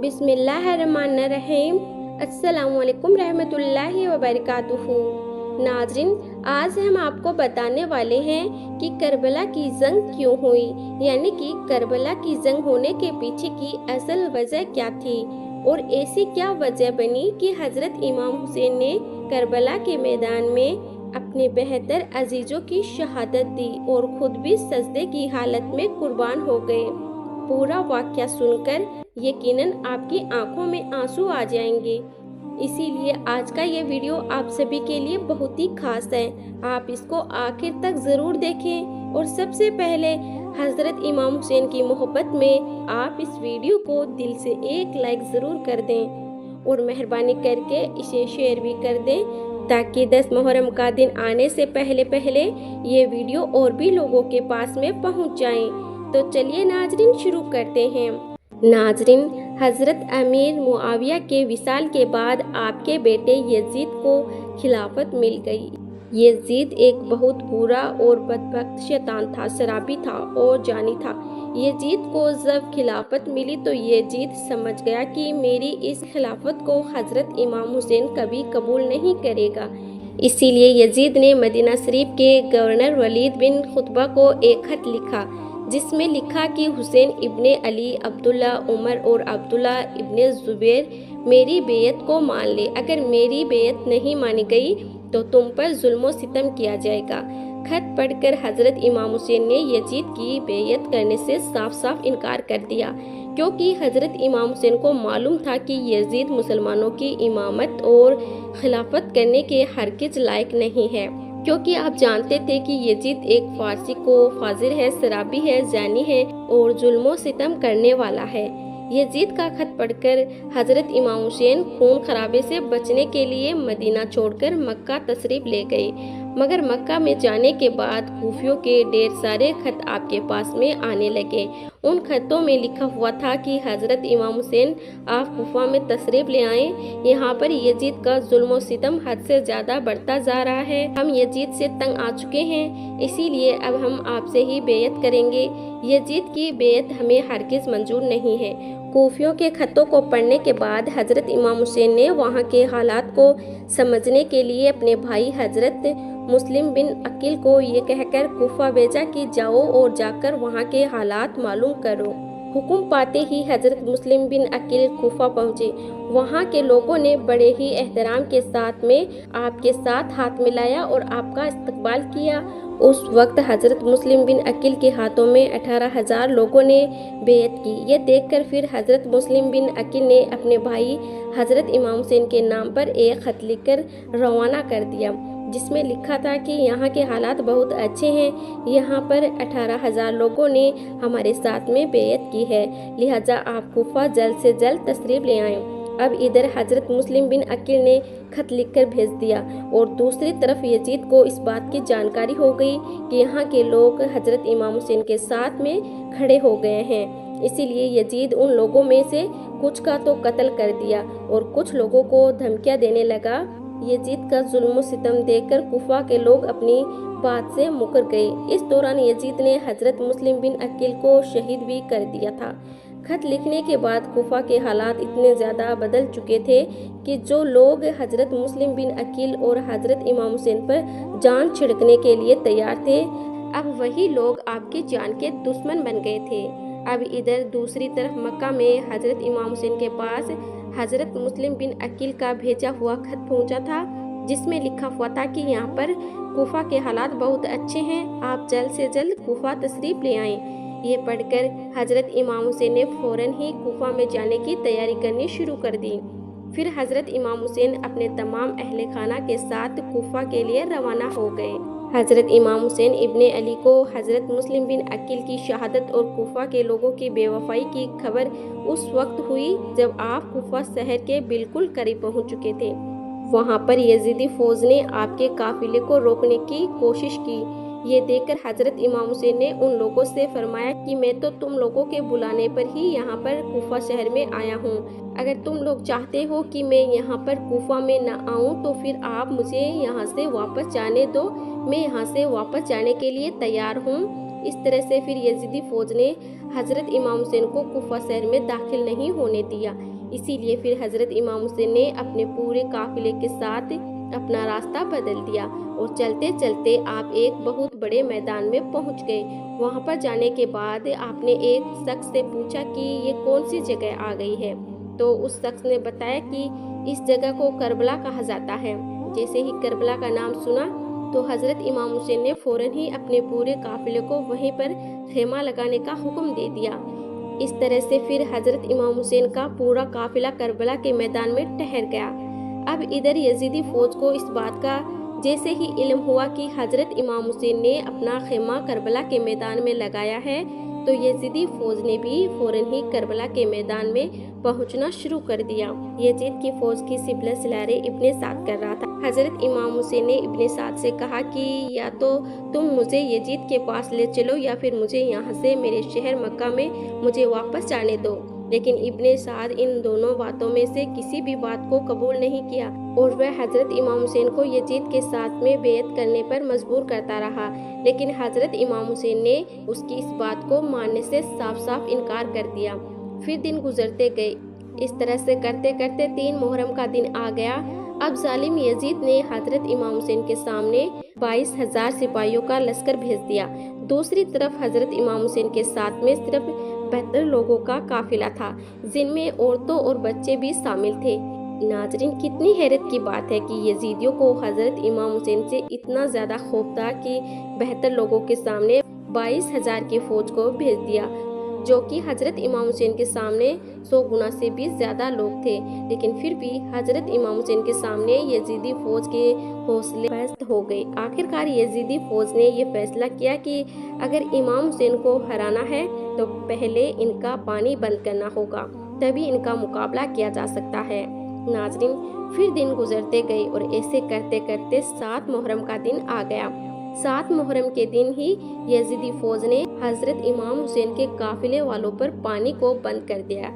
बिस्मिल्लाहिर्रहमानिर्रहीम। अस्सलामुअलैकुम रहमतुल्लाहि व बरकातुहू। नाज़रीन, आज हम आपको बताने वाले हैं कि करबला की जंग क्यों हुई, यानी कि करबला की जंग होने के पीछे की असल वजह क्या थी और ऐसी क्या वजह बनी कि हजरत इमाम हुसैन ने करबला के मैदान में अपने बेहतर अजीजों की शहादत दी और खुद भी सजदे की हालत में कुर्बान हो गए। पूरा वाक़या सुनकर यकीनन आपकी आंखों में आंसू आ जाएंगे। इसीलिए आज का ये वीडियो आप सभी के लिए बहुत ही खास है। आप इसको आखिर तक ज़रूर देखें और सबसे पहले हज़रत इमाम हुसैन की मोहब्बत में आप इस वीडियो को दिल से एक लाइक ज़रूर कर दें और मेहरबानी करके इसे शेयर भी कर दें, ताकि 10 मुहर्रम का दिन आने से पहले पहले ये वीडियो और भी लोगों के पास में पहुंच जाए। तो चलिए नाजरीन, शुरू करते हैं। नाजरीन, हज़रत अमीर मुआविया के विसाल के बाद आपके बेटे यजीद को खिलाफत मिल गई। यजीद एक बहुत बुरा और बदबख्त शैतान था, शराबी था और जानी था। यजीद को जब खिलाफत मिली तो यजीद समझ गया कि मेरी इस खिलाफत को हज़रत इमाम हुसैन कभी कबूल नहीं करेगा। इसीलिए यजीद ने मदीना शरीफ के गवर्नर वलीद बिन खुतबा को एक खत लिखा, जिसमें लिखा कि हुसैन इब्ने अली, अब्दुल्ला, उमर और अब्दुल्ला इब्ने जुबैर मेरी बेयत को मान ले। अगर मेरी बेयत नहीं मानी गई तो तुम पर जुल्म सितम किया जाएगा। खत पढ़कर हजरत इमाम हुसैन ने यजीद की बेयत करने से साफ साफ इनकार कर दिया, क्योंकि हजरत इमाम हुसैन को मालूम था कि यजीद मुसलमानों की इमामत और खिलाफत करने के हरगिज़ लायक नहीं है, क्योंकि आप जानते थे कि यजीद एक फारसी को फाजिर है, शराबी है, जानी है और जुल्म सितम करने वाला है। यजीद का खत पढ़कर हजरत इमाम हुसैन खून खराबे से बचने के लिए मदीना छोड़कर मक्का तशरीफ ले गए। मगर मक्का में जाने के बाद कूफियों के ढेर सारे खत आपके पास में आने लगे। उन खतों में लिखा हुआ था कि हजरत इमाम हुसैन आप कूफा में तशरीफ ले आए, यहाँ पर यजीद का जुल्म सितम हद से ज़्यादा बढ़ता जा रहा है। हम यजीद से तंग आ चुके हैं, इसीलिए अब हम आपसे ही बेयत करेंगे। यजीद की बेयत हमें हरगिज़ मंजूर नहीं है। कूफियों के खतों को पढ़ने के बाद हजरत इमाम हुसैन ने वहाँ के हालात को समझने के लिए अपने भाई हजरत मुस्लिम बिन अकील को ये कहकर कूफा भेजा कि जाओ और जाकर वहाँ के हालात मालूम करो। हुक्म पाते ही हजरत मुस्लिम बिन अकील कूफा पहुँचे। वहाँ के लोगों ने बड़े ही एहतराम के साथ में आपके साथ हाथ मिलाया और आपका इस्तकबाल किया। उस वक्त हजरत मुस्लिम बिन अकील के हाथों में 18,000 लोगों ने बेयत की। ये देखकर फिर हजरत मुस्लिम बिन अकील ने अपने भाई हजरत इमाम हुसैन के नाम पर एक खत लिखकर रवाना कर दिया, जिसमें लिखा था कि यहाँ के हालात बहुत अच्छे हैं, यहाँ पर 18,000 लोगों ने हमारे साथ में बेयत की है, लिहाजा आप कूफा जल्द से जल्द तशरीफ ले आएं। अब इधर हजरत मुस्लिम बिन अकील ने खत लिखकर भेज दिया और दूसरी तरफ यजीद को इस बात की जानकारी हो गई कि यहाँ के लोग हजरत इमाम हुसैन के साथ में खड़े हो गए हैं। इसीलिए यजीद उन लोगों में से कुछ का तो कत्ल कर दिया और कुछ लोगों को धमकियाँ देने लगा। यजीद का जुल्म सितम देखकर कुफा के लोग अपनी बात से मुकर गए। इस दौरान यजीद ने हजरत मुस्लिम बिन अकील को शहीद भी कर दिया था। खत लिखने के बाद कुफा के हालात इतने ज़्यादा बदल चुके थे कि जो लोग हजरत मुस्लिम बिन अकील और हजरत इमाम हुसैन पर जान छिड़कने के लिए तैयार थे, अब वही लोग आपकी जान के दुश्मन बन गए थे। अब इधर दूसरी तरफ मक्का में हजरत इमाम हुसैन के पास हजरत मुस्लिम बिन अकील का भेजा हुआ खत पहुंचा था, जिसमें लिखा हुआ था कि यहाँ पर कूफा के हालात बहुत अच्छे हैं, आप जल्द से जल्द कूफा तशरीफ ले आएं। ये पढ़कर हजरत इमाम हुसैन ने फौरन ही कूफा में जाने की तैयारी करनी शुरू कर दी। फिर हजरत इमाम हुसैन अपने तमाम अहले खाना के साथ कूफा के लिए रवाना हो गए। हजरत इमाम हुसैन इब्ने अली को हजरत मुस्लिम बिन अकील की शहादत और कूफा के लोगों की बेवफाई की खबर उस वक्त हुई जब आप कूफा शहर के बिल्कुल करीब पहुंच चुके थे। वहां पर यजीदी फौज ने आपके काफिले को रोकने की कोशिश की। ये देखकर हजरत इमाम हुसैन ने उन लोगों से फरमाया कि मैं तो तुम लोगों के बुलाने पर ही यहाँ पर कूफा शहर में आया हूँ। अगर तुम लोग चाहते हो कि मैं यहाँ पर कूफा में न आऊँ तो फिर आप मुझे यहाँ से वापस जाने दो। मैं यहाँ से वापस जाने के लिए तैयार हूँ। इस तरह से फिर यजीदी फौज ने हजरत इमाम हुसैन को कुफा शहर में दाखिल नहीं होने दिया। इसीलिए फिर हजरत इमाम हुसैन ने अपने पूरे काफिले के साथ अपना रास्ता बदल दिया और चलते चलते आप एक बहुत बड़े मैदान में पहुंच गए। वहां पर जाने के बाद आपने एक शख्स से पूछा कि ये कौन सी जगह आ गई है। तो उस शख्स ने बताया कि इस जगह को करबला कहा जाता है। जैसे ही करबला का नाम सुना तो हजरत इमाम हुसैन ने फौरन ही अपने पूरे काफिले को वहीं पर खेमा लगाने का हुक्म दे दिया। इस तरह से फिर हजरत इमाम हुसैन का पूरा काफिला करबला के मैदान में ठहर गया। अब इधर यजीदी फौज को इस बात का जैसे ही इल्म हुआ कि हजरत इमाम हुसैन ने अपना खेमा करबला के मैदान में लगाया है, तो यजीदी फौज ने भी फौरन ही करबला के मैदान में पहुंचना शुरू कर दिया। यजीद की फौज की सिपला सलारे इब्ने साद कर रहा था। हजरत इमाम हुसैन ने इब्ने साद से कहा कि या तो तुम मुझे यजीद के पास ले चलो या फिर मुझे यहाँ से मेरे शहर मक्का में मुझे वापस जाने दो। लेकिन इब्ने साद इन दोनों बातों में से किसी भी बात को कबूल नहीं किया और वह हजरत इमाम हुसैन को यजीद के साथ में बेयत करने पर मजबूर करता रहा। लेकिन हजरत इमाम हुसैन ने उसकी इस बात को मानने से साफ साफ इनकार कर दिया। फिर दिन गुजरते गए। इस तरह से करते करते 3 मुहर्रम का दिन आ गया। अब जालिम यजीद ने हजरत इमाम हुसैन के सामने 22,000 सिपाहियों का लश्कर भेज दिया। दूसरी तरफ हजरत इमाम हुसैन के साथ में सिर्फ 72 लोगों का काफिला था, जिनमें औरतों और बच्चे भी शामिल थे। नाजरीन, कितनी हैरत की बात है कि यजीदियों को हजरत इमाम हुसैन से इतना ज्यादा खौफ था कि 72 लोगों के सामने 22,000 की फौज को भेज दिया, जो कि हजरत इमाम हुसैन के सामने 100 गुना से भी ज्यादा लोग थे। लेकिन फिर भी हजरत इमाम हुसैन के सामने यजीदी फौज के हौसले पस्त हो गए। आखिरकार यजीदी फौज ने ये फैसला किया कि अगर इमाम हुसैन को हराना है तो पहले इनका पानी बंद करना होगा, तभी इनका मुकाबला किया जा सकता है। नाजरीन, फिर दिन गुजरते गए और ऐसे करते करते 7 मुहर्रम का दिन आ गया। 7 मुहर्रम के दिन ही यजीदी फौज ने हजरत इमाम हुसैन के काफिले वालों पर पानी को बंद कर दिया।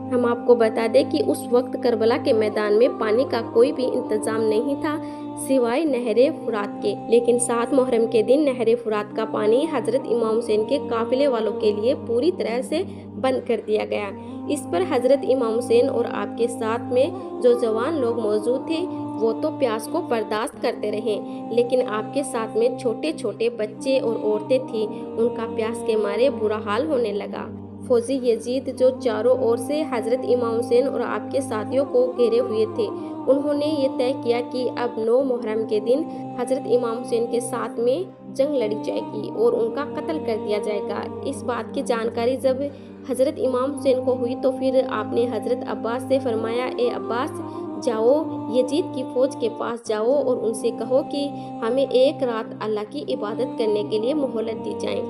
हम आपको बता दें कि उस वक्त करबला के मैदान में पानी का कोई भी इंतजाम नहीं था सिवाय नहरे फुरात के। लेकिन 7 मुहर्रम के दिन नहरे फुरात का पानी हजरत इमाम हुसैन के काफिले वालों के लिए पूरी तरह से बंद कर दिया गया। इस पर हजरत इमाम हुसैन और आपके साथ में जो जवान लोग मौजूद थे वो तो प्यास को बर्दाश्त करते रहे, लेकिन आपके साथ में छोटे छोटे बच्चे और औरतें थी, उनका प्यास के मारे बुरा हाल होने लगा। फौजी यजीद जो चारों ओर से हजरत इमाम हुसैन और आपके साथियों को घेरे हुए थे, उन्होंने ये तय किया कि अब 9 मुहर्रम के दिन हजरत इमाम हुसैन के साथ में जंग लड़ी जाएगी और उनका कत्ल कर दिया जाएगा। इस बात की जानकारी जब हजरत इमाम हुसैन को हुई तो फिर आपने हजरत अब्बास से फरमाया, ए अब्बास, जाओ यजीद की फौज के पास जाओ और उनसे कहो कि हमें एक रात अल्लाह की इबादत करने के लिए मोहलत दी जाए।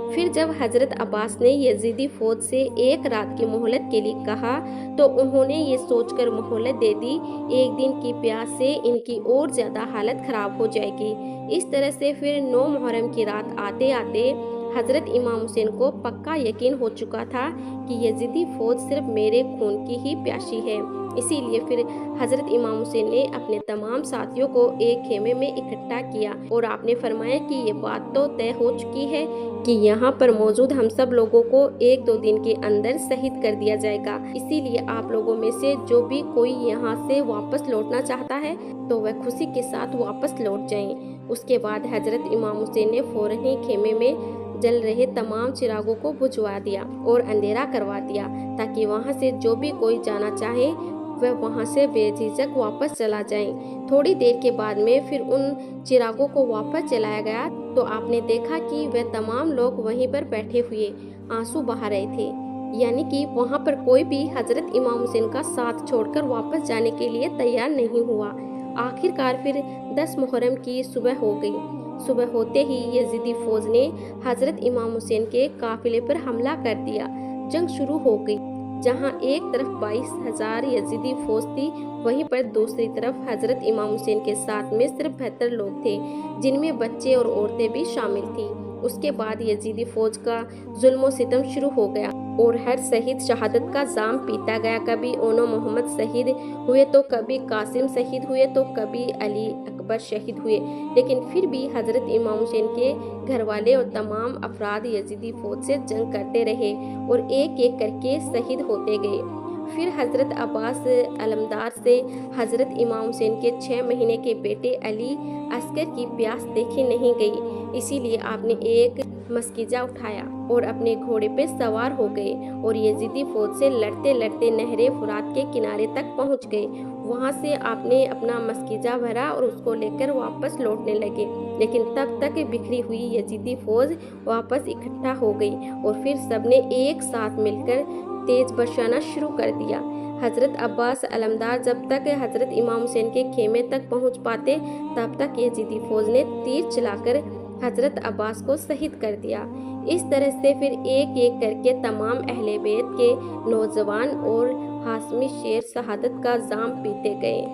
फिर जब हजरत अब्बास ने यजीदी फौज से एक रात की मोहलत के लिए कहा तो उन्होंने ये सोचकर मोहलत दे दी, एक दिन की प्यास से इनकी और ज्यादा हालत खराब हो जाएगी। इस तरह से फिर 9 मुहर्रम की रात आते आते हजरत इमाम हुसैन को पक्का यकीन हो चुका था कि यजीदी फौज सिर्फ मेरे खून की ही प्यासी है। इसीलिए फिर हजरत इमाम हुसैन ने अपने तमाम साथियों को एक खेमे में इकट्ठा किया और आपने फरमाया कि ये बात तो तय हो चुकी है कि यहाँ पर मौजूद हम सब लोगों को 1-2 दिन के अंदर शहीद कर दिया जाएगा। इसीलिए आप लोगों में से जो भी कोई यहाँ से वापस लौटना चाहता है तो वह खुशी के साथ वापस लौट जाएं। उसके बाद हजरत इमाम हुसैन ने फौरन ही खेमे में जल रहे तमाम चिरागों को बुझवा दिया और अंधेरा करवा दिया, ताकि वहाँ से जो भी कोई जाना चाहे वह वहाँ से बेझिझक वापस चला जाए। थोड़ी देर के बाद में फिर उन चिरागों को वापस जलाया गया तो आपने देखा कि वह तमाम लोग वहीं पर बैठे हुए आंसू बहा रहे थे, यानी कि वहाँ पर कोई भी हजरत इमाम हुसैन का साथ छोड़कर वापस जाने के लिए तैयार नहीं हुआ। आखिरकार फिर 10 मुहर्रम की सुबह हो गई। सुबह होते ही यजीदी फौज ने हजरत इमाम हुसैन के काफिले पर हमला कर दिया। जंग शुरू हो गई। जहां एक तरफ 22,000 यजीदी फौज थी, वहीं पर दूसरी तरफ हजरत इमाम हुसैन के साथ में सिर्फ 72 लोग थे, जिनमें बच्चे और औरतें भी शामिल थी। اس کے بعد یزیدی فوج کا ظلم و ستم شروع ہو گیا اور ہر شہید شہادت کا جام پیتا گیا۔ کبھی اونو محمد شہید ہوئے تو کبھی قاسم شہید ہوئے تو کبھی علی اکبر شہید ہوئے، لیکن پھر بھی حضرت امام حسین کے گھر والے اور تمام افراد یزیدی فوج سے جنگ کرتے رہے اور ایک ایک کر کے شہید ہوتے گئے۔ پھر حضرت عباس علمدار سے حضرت امام حسین کے 6 مہینے کے بیٹے علی اصغر کی پیاس دیکھی نہیں گئی، اسی لیے آپ نے ایک مسکیجہ اٹھایا اور اپنے گھوڑے پہ سوار ہو گئے اور یزیدی فوج سے لڑتے لڑتے نہر فرات کے کنارے تک پہنچ گئے۔ وہاں سے آپ نے اپنا مسکیجہ بھرا اور اس کو لے کر واپس لوٹنے لگے، لیکن تب تک بکھری ہوئی یزیدی فوج واپس اکٹھا ہو گئی اور پھر سب نے ایک ساتھ مل کر تیز برسانا شروع کر دیا۔ حضرت عباس علمدار جب تک حضرت امام حسین کے خیمے تک پہنچ پاتے تب تک یزیدی فوج نے تیر چلا کر حضرت عباس کو شہید کر دیا۔ اس طرح سے پھر ایک ایک کر کے تمام اہل بیت کے نوجوان اور ہاشمی شیر شہادت کا جام پیتے گئے۔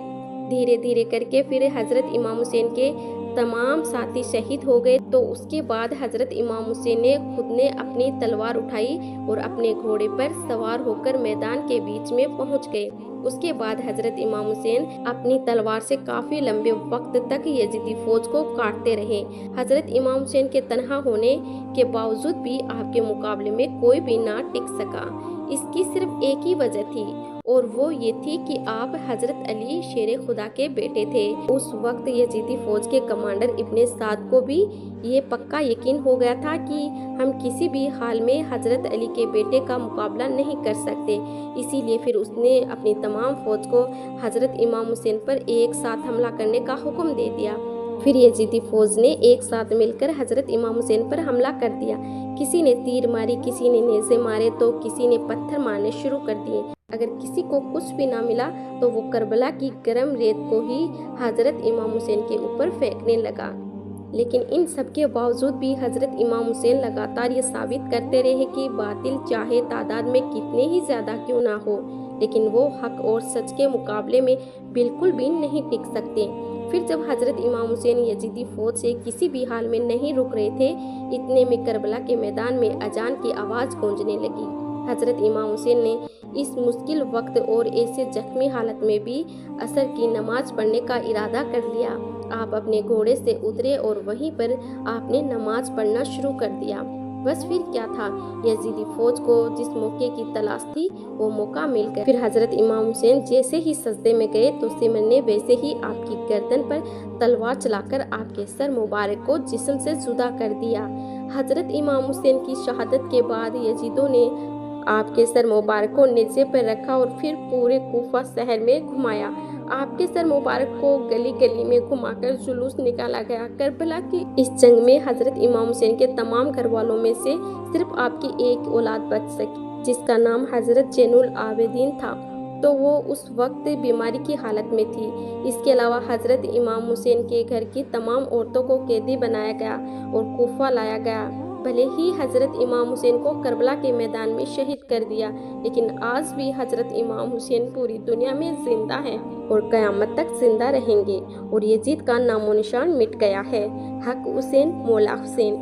دھیرے دھیرے کر کے پھر حضرت امام حسین کے تمام ساتھی شہید ہو گئے تو اس کے بعد حضرت امام حسین نے خود نے اپنی تلوار اٹھائی اور اپنے گھوڑے پر سوار ہو کر میدان کے بیچ میں پہنچ گئے۔ اس کے بعد حضرت امام حسین اپنی تلوار سے کافی لمبے وقت تک یزیدی فوج کو کاٹتے رہے۔ حضرت امام حسین کے تنہا ہونے کے باوجود بھی آپ کے مقابلے میں کوئی بھی نہ ٹک سکا۔ اس کی صرف ایک ہی وجہ تھی اور وہ یہ تھی کہ آپ حضرت علی شیر خدا کے بیٹے تھے۔ اس وقت یزیدی فوج کے کمانڈر ابن سعد کو بھی یہ پکا یقین ہو گیا تھا کہ ہم کسی بھی حال میں حضرت علی کے بیٹے کا مقابلہ نہیں کر سکتے، اسی لیے پھر اس نے اپنی تمام فوج کو حضرت امام حسین پر ایک ساتھ حملہ کرنے کا حکم دے دیا۔ پھر یزیدی فوج نے ایک ساتھ مل کر حضرت امام حسین پر حملہ کر دیا۔ کسی نے تیر ماری، کسی نے نیزے مارے تو کسی نے پتھر مارنے شروع کر دیے۔ اگر کسی کو کچھ بھی نہ ملا تو وہ کربلا کی گرم ریت کو ہی حضرت امام حسین کے اوپر پھینکنے لگا۔ لیکن ان سب کے باوجود بھی حضرت امام حسین لگاتار یہ ثابت کرتے رہے کہ باطل چاہے تعداد میں کتنے ہی زیادہ کیوں نہ ہو، لیکن وہ حق اور سچ کے مقابلے میں بالکل بھی نہیں ٹک سکتے۔ پھر جب حضرت امام حسین یزیدی فوج سے کسی بھی حال میں نہیں رک رہے تھے، اتنے میں کربلا کے میدان میں اذان کی آواز گونجنے لگی۔ حضرت امام حسین نے اس مشکل وقت اور ایسے زخمی حالت میں بھی عصر کی نماز پڑھنے کا ارادہ کر لیا۔ آپ اپنے گھوڑے سے اترے اور وہیں پر آپ نے نماز پڑھنا شروع کر دیا۔ بس پھر کیا تھا، یزیدی فوج کو جس موقع کی تلاش تھی وہ موقع مل گیا۔ پھر حضرت امام حسین جیسے ہی سجدے میں گئے تو سمر نے ویسے ہی آپ کی گردن پر تلوار چلا کر آپ کے سر مبارک کو جسم سے جدا کر دیا۔ حضرت امام حسین کی شہادت کے بعد یزیدوں نے آپ کے سر مبارک کو نیزے پر رکھا اور پھر پورے کوفہ شہر میں گھمایا۔ آپ کے سر مبارک کو گلی گلی میں گھما کر جلوس نکالا گیا۔ کربلا کی اس جنگ میں حضرت امام حسین کے تمام گھر والوں میں سے صرف آپ کی ایک اولاد بچ سکی جس کا نام حضرت زین العابدین تھا، تو وہ اس وقت بیماری کی حالت میں تھی۔ اس کے علاوہ حضرت امام حسین کے گھر کی تمام عورتوں کو قیدی بنایا گیا اور کوفہ لایا گیا۔ بھلے ہی حضرت امام حسین کو کربلا کے میدان میں شہید کر دیا، لیکن آج بھی حضرت امام حسین پوری دنیا میں زندہ ہیں اور قیامت تک زندہ رہیں گے، اور یزید کا نام و نشان مٹ گیا ہے۔ حق حسین، مولا حسین۔